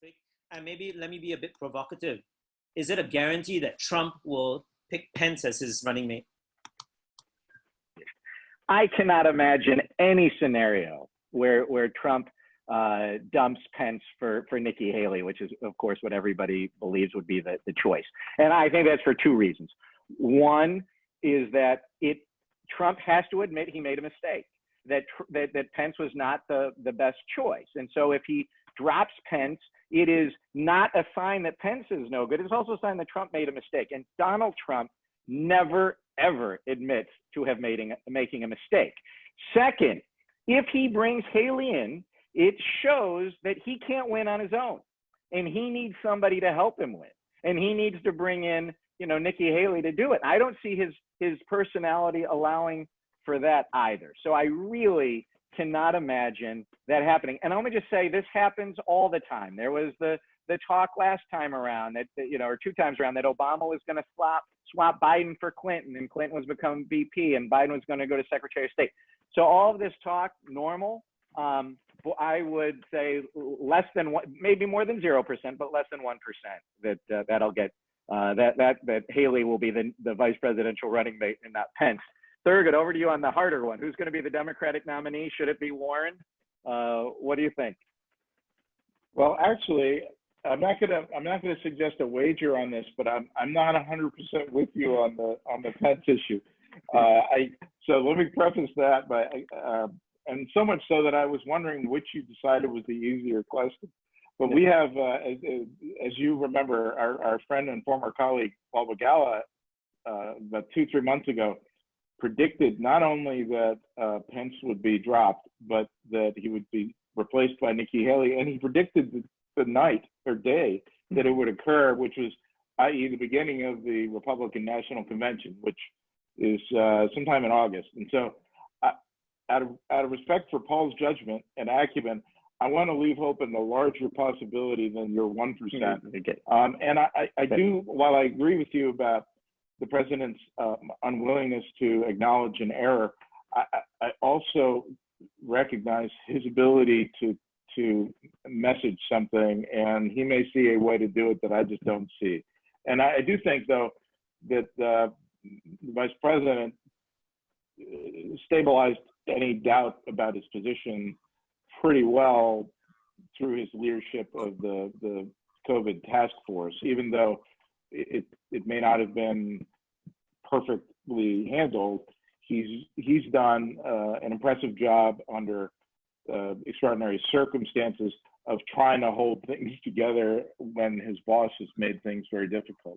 topic, and maybe let me be a bit provocative. Is it a guarantee that Trump will pick Pence as his running mate? I cannot imagine any scenario where Trump dumps Pence for Nikki Haley, which is, of course, what everybody believes would be the choice. And I think that's for two reasons. One is that Trump has to admit he made a mistake, that Pence was not the best choice. And so if he drops Pence, it is not a sign that Pence is no good. It's also a sign that Trump made a mistake. And Donald Trump never, ever admits to have making a mistake. Second, if he brings Haley in, it shows that he can't win on his own, and he needs somebody to help him win. And he needs to bring in, Nikki Haley to do it. I don't see his personality allowing for that either. So I really cannot imagine that happening. And let me just say, this happens all the time. There was the talk last time around that, or two times around, that Obama was going to swap Biden for Clinton, and Clinton was become VP, and Biden was going to go to Secretary of State. So all of this talk, normal. I would say less than one, maybe more than 0%, but less than 1% that'll get that Haley will be the vice presidential running mate and not Pence. Thurgood, over to you on the harder one. Who's going to be the Democratic nominee? Should it be Warren? What do you think? Well, actually, I'm not gonna suggest a wager on this, but I'm not 100% with you on the Pence issue. So let me preface that by and so much so that I was wondering which you decided was the easier question. But we have, as you remember, our friend and former colleague Paul Begala, about 2-3 months ago, predicted not only that Pence would be dropped, but that he would be replaced by Nikki Haley, and he predicted the night or day that it would occur, which was, i.e., the beginning of the Republican National Convention, which is sometime in August. And so, out of respect for Paul's judgment and acumen, I want to leave open a larger possibility than your 1%. And I do, while I agree with you about the president's unwillingness to acknowledge an error, I also recognize his ability to message something, and he may see a way to do it that I just don't see. And I do think, though, that the vice president stabilized any doubt about his position pretty well through his leadership of the COVID task force, even though it may not have been perfectly handled. He's done an impressive job under extraordinary circumstances of trying to hold things together when his boss has made things very difficult.